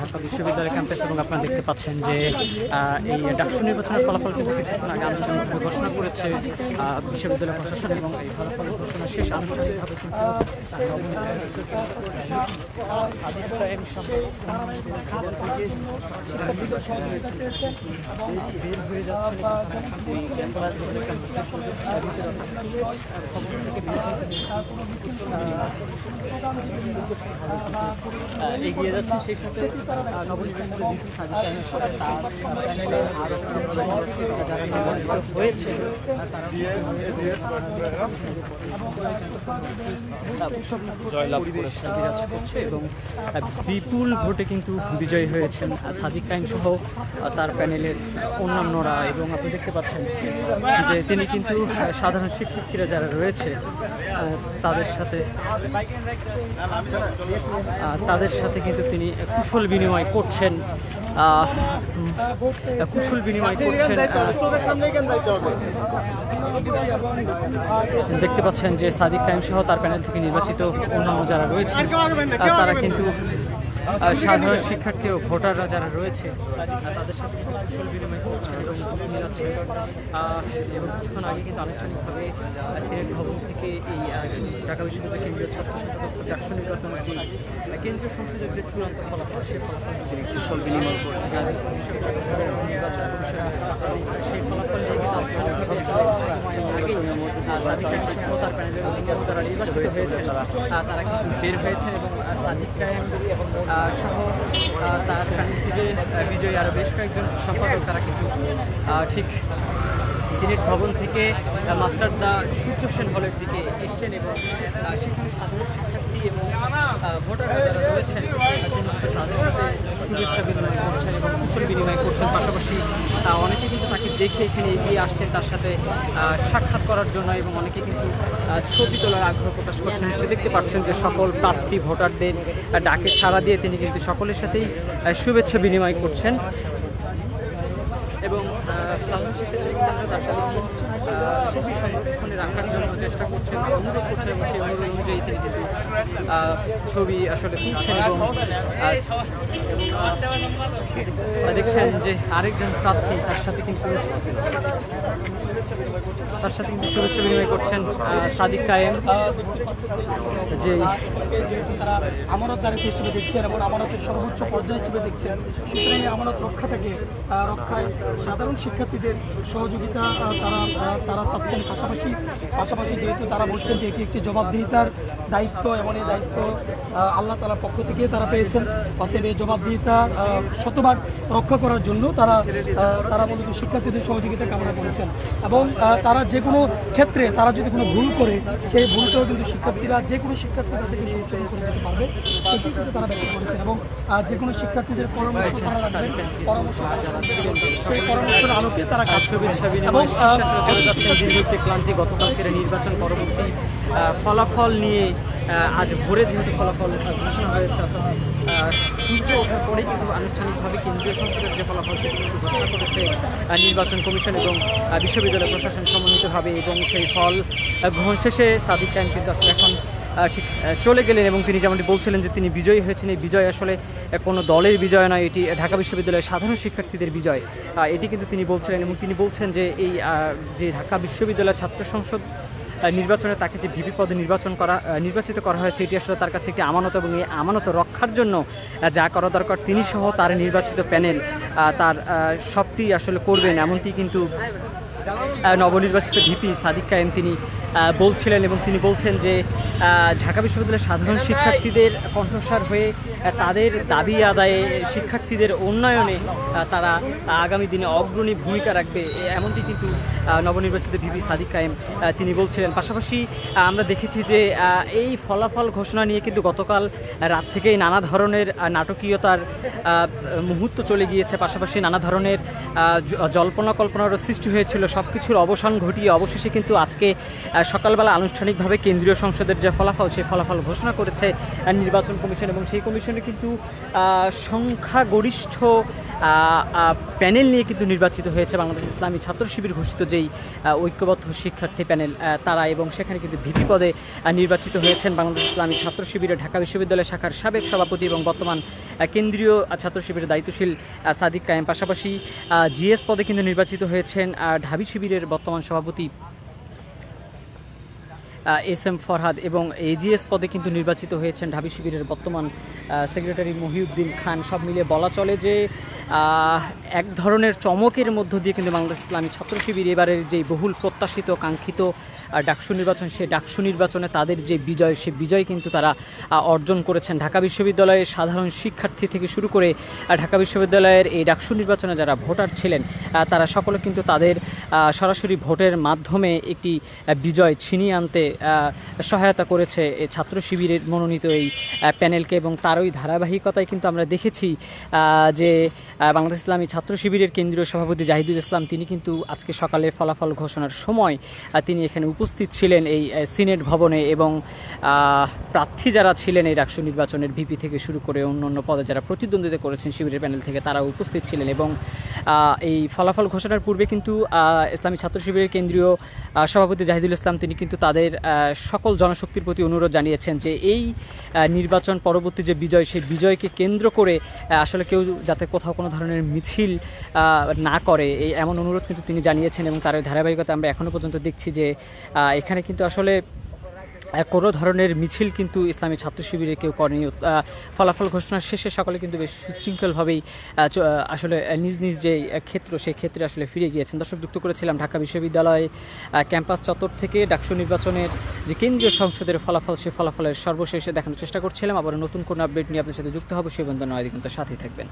ঢাকা বিশ্ববিদ্যালয় ক্যাম্পাস এবং আপনারা দেখতে পাচ্ছেন যে এই ডাকসু নির্বাচনের ফলাফল কিন্তু কিছুক্ষণ আগে আনুষ্ঠানিকভাবে ঘোষণা করেছে বিশ্ববিদ্যালয় প্রশাসন এবং এই ফলাফল ঘোষণা শেষ আনুষ্ঠানিকভাবে কিন্তু এগিয়ে যাচ্ছে। সেই সাথে হয়েছে বিরাজ করছে এবং বিপুল ভোটে কিন্তু বিজয়ী হয়েছেন সাদিক কায়েম সহ তার প্যানেলের অন্যান্যরা। এবং আপনি দেখতে পাচ্ছেন যে তিনি কিন্তু সাধারণ শিক্ষার্থীরা যারা রয়েছে তাদের সাথে কিন্তু তিনি কুশল বিনিময় করছেন। দেখতে পাচ্ছেন যে সাদিক কায়েম সহ তার প্যানেল থেকে নির্বাচিত অন্যান্য যারা রয়েছে তারা কিন্তু সাধারণ শিক্ষার্থী ও ভোটাররা যারা রয়েছে তাদের সাথে কুশল বিনিময় করছেন এবং কিছুক্ষণ আগে কিন্তু আনুষ্ঠানিকভাবে সিনেট ভবন থেকে এই ঢাকা বিশ্ববিদ্যালয় কেন্দ্রীয় ছাত্র সংসদ ডাকসু নির্বাচনের যে কেন্দ্রীয় সংসদের যে চূড়ান্ত ফলাফল সেই ফলাফল কুশল বিনিময় করছে নির্বাচন সেই ফলাফল তার প্যানেলের যারা নির্বাচিত হয়েছেন তারা কিন্তু বের হয়েছেন এবং সাদিক কায়েম সহ তার প্যানেল থেকে বিজয়ী আরও বেশ কয়েকজন সম্পাদক তারা কিন্তু ঠিক সিনেট ভবন থেকে মাস্টারদা সূর্য সেন হলের দিকে এসছেন এবং সেখানে সাধারণ শিক্ষার্থী এবং ভোটাররা যারা রয়েছেন তাদের সাথে শুভেচ্ছা বিনিময় করছেন এবং কুশল বিনিময় করছেন। পাশাপাশি অনেকে কিন্তু তাকে দেখে এখানে এগিয়ে আসছেন তার সাথে সাক্ষাৎ করার জন্য এবং অনেকে কিন্তু ছবি তোলার আগ্রহ প্রকাশ করছেন। দেখতে পাচ্ছেন যে সকল প্রার্থী ভোটারদের ডাকে সাড়া দিয়ে তিনি কিন্তু সকলের সাথেই শুভেচ্ছা বিনিময় করছেন এবং সাধারণ ছবি সংরক্ষণে রাখার জন্য চেষ্টা করছেন, অনুরোধ করছেন এবং সেই অনুরোধ অনুযায়ী তিনি কিন্তু ছবি আসলে তুলছেন এবং দেখছেন যে আরেকজন প্রার্থী তার সাথে কিন্তু শুভেচ্ছা বিনিময় করছেন সাদিক কায়েম, যে যেহেতু তারা আমানতদারিত্ব হিসেবে দেখছেন এবং আমানতের সর্বোচ্চ পর্যায় হিসেবে দেখছেন, সুতরাং এই আমানত রক্ষাটাকে রক্ষায় সাধারণ শিক্ষার্থীদের সহযোগিতা তারা চাচ্ছেন। পাশাপাশি যেহেতু তারা বলছেন যে এটি একটি জবাবদিহিতার দায়িত্ব এবং এই দায়িত্ব আল্লাহ তাআলার পক্ষ থেকে তারা পেয়েছেন, অতএব এই জবাবদিহিতা শতভাগ রক্ষা করার জন্য তারা মূলত শিক্ষার্থীদের সহযোগিতা কামনা করেছেন এবং তারা যে কোনো ক্ষেত্রে তারা যদি কোনো ভুল করে সেই ভুলটাও কিন্তু শিক্ষার্থীরা যে কোনো শিক্ষার্থী তাদেরকে সংশোধন করে দিতে পারবে, সেটি কিন্তু তারা ব্যক্ত করেছেন এবং যে কোনো শিক্ষার্থীদের পরামর্শ সেই পরামর্শের আলোকে তারা কাজ করবে এবং ক্লান্তি গতকালকের নির্বাচন পরবর্তী ফলাফল নিয়ে আজ ভোরে যেহেতু ফলাফল ঘোষণা হয়েছে, অর্থাৎ সূর্য ওঠার পরেই কিন্তু আনুষ্ঠানিকভাবে কেন্দ্রীয় সংসদের যে ফলাফল সেটি কিন্তু ঘোষণা করেছে নির্বাচন কমিশন এবং বিশ্ববিদ্যালয় প্রশাসন সমন্বিতভাবে এবং সেই ফল গ্রহণ শেষে সাদিক কায়েম কিন্তু আসলে এখন ঠিক চলে গেলেন এবং তিনি যেমনটি বলছিলেন যে তিনি বিজয়ী হয়েছেন। এই বিজয় আসলে কোনো দলের বিজয় নয়, এটি ঢাকা বিশ্ববিদ্যালয়ের সাধারণ শিক্ষার্থীদের বিজয়, এটি কিন্তু তিনি বলছিলেন এবং তিনি বলছেন যে এই যে ঢাকা বিশ্ববিদ্যালয় ছাত্র সংসদ নির্বাচনে তাকে যে ভিপি পদে নির্বাচিত করা হয়েছে এটি আসলে তার কাছে একটি আমানত এবং এই আমানত রক্ষার জন্য যা করা দরকার তিনি সহ তার নির্বাচিত প্যানেল তার সবটি আসলে করবেন, এমনটি কিন্তু নবনির্বাচিত ভিপি সাদিক কায়েম তিনি বলছিলেন এবং তিনি বলছেন যে ঢাকা বিশ্ববিদ্যালয়ের সাধারণ শিক্ষার্থীদের কণ্ঠস্বর হয়ে তাদের দাবি আদায়ে শিক্ষার্থীদের উন্নয়নে তারা আগামী দিনে অগ্রণী ভূমিকা রাখবে, এমনটি কিন্তু নবনির্বাচিত ভিপি সাদিক কায়েম তিনি বলছিলেন। পাশাপাশি আমরা দেখেছি যে এই ফলাফল ঘোষণা নিয়ে কিন্তু গতকাল রাত থেকেই নানা ধরনের নাটকীয়তার মুহূর্ত চলে গিয়েছে, পাশাপাশি নানা ধরনের জল্পনা কল্পনারও সৃষ্টি হয়েছিল। সব কিছুর অবসান ঘটিয়ে অবশেষে কিন্তু আজকে সকালবেলা আনুষ্ঠানিকভাবে কেন্দ্রীয় সংসদের যে ফলাফল সেই ফলাফল ঘোষণা করেছে নির্বাচন কমিশন এবং সেই কমিশনে কিন্তু সংখ্যাগরিষ্ঠ প্যানেল নিয়ে কিন্তু নির্বাচিত হয়েছে বাংলাদেশ ইসলামী ছাত্র শিবির ঘোষিত যেই ঐক্যবদ্ধ শিক্ষার্থী প্যানেল তারা, এবং সেখানে কিন্তু ভিপি পদে নির্বাচিত হয়েছেন বাংলাদেশ ইসলামী ছাত্র শিবিরের ঢাকা বিশ্ববিদ্যালয় শাখার সাবেক সভাপতি এবং বর্তমান কেন্দ্রীয় ছাত্র শিবিরের দায়িত্বশীল সাদিক কায়েম। পাশাপাশি জিএস পদে কিন্তু নির্বাচিত হয়েছেন ঢাবি শিবিরের বর্তমান সভাপতি এস এম ফরহাদ, এবং এজিএস পদে কিন্তু নির্বাচিত হয়েছেন ঢাবি শিবিরের বর্তমান সেক্রেটারি মহিউদ্দিন খান। সব মিলিয়ে বলা চলে যে এক ধরনের চমকের মধ্য দিয়ে কিন্তু বাংলাদেশ ইসলামী ছাত্র শিবির এবারের যে বহুল প্রত্যাশিত কাঙ্ক্ষিত ডাকসু নির্বাচন, সেই ডাকসু নির্বাচনে তাদের যে বিজয়, সে বিজয় কিন্তু তারা অর্জন করেছেন। ঢাকা বিশ্ববিদ্যালয়ের সাধারণ শিক্ষার্থী থেকে শুরু করে ঢাকা বিশ্ববিদ্যালয়ের এই ডাকসু নির্বাচনে যারা ভোটার ছিলেন তারা সকলে কিন্তু তাদের সরাসরি ভোটের মাধ্যমে একটি বিজয় ছিনিয়ে আনতে সহায়তা করেছে ছাত্র শিবিরের মনোনীত এই প্যানেলকে, এবং তারই ধারাবাহিকতায় কিন্তু আমরা দেখেছি যে বাংলাদেশ ইসলামী ছাত্র শিবিরের কেন্দ্রীয় সভাপতি জাহিদুল ইসলাম তিনি কিন্তু আজকে সকালে ফলাফল ঘোষণার সময় তিনি এখানে উপস্থিত ছিলেন এই সিনেট ভবনে, এবং প্রার্থী যারা ছিলেন এই ডাকসু নির্বাচনের ভিপি থেকে শুরু করে অন্যান্য পদে যারা প্রতিদ্বন্দ্বিতা করেছেন শিবিরের প্যানেল থেকে তারা উপস্থিত ছিলেন। এবং এই ফলাফল ঘোষণার পূর্বে কিন্তু ইসলামী ছাত্র শিবিরের কেন্দ্রীয় সভাপতি জাহিদুল ইসলাম তিনি কিন্তু তাদের সকল জনশক্তির প্রতি অনুরোধ জানিয়েছেন যে এই নির্বাচন পরবর্তী যে বিজয়, সেই বিজয়কে কেন্দ্র করে আসলে কেউ যাতে কোথাও কোনো ধরনের মিছিল না করে, এই এমন অনুরোধ কিন্তু তিনি জানিয়েছেন। এবং তার ধারাবাহিকতা আমরা এখনও পর্যন্ত দেখছি যে এখানে কিন্তু আসলে কোনো ধরনের মিছিল কিন্তু ইসলামী ছাত্র শিবিরে কেউ করেনি। ফলাফল ঘোষণার শেষে সকলে কিন্তু বেশ সুশৃঙ্খলভাবেই আসলে নিজ নিজ যে ক্ষেত্র, সেই ক্ষেত্রে আসলে ফিরে গিয়েছেন। দর্শক, যুক্ত করেছিলাম ঢাকা বিশ্ববিদ্যালয় ক্যাম্পাস চত্বর থেকে ডাকসু নির্বাচনের যে কেন্দ্রীয় সংসদের ফলাফল, সেই ফলাফলের সর্বশেষে দেখানোর চেষ্টা করছিলাম। আবার নতুন কোনো আপডেট নিয়ে আপনার সাথে যুক্ত হবো। সেই বন্ধু নয়, কিন্তু সাথেই থাকবেন।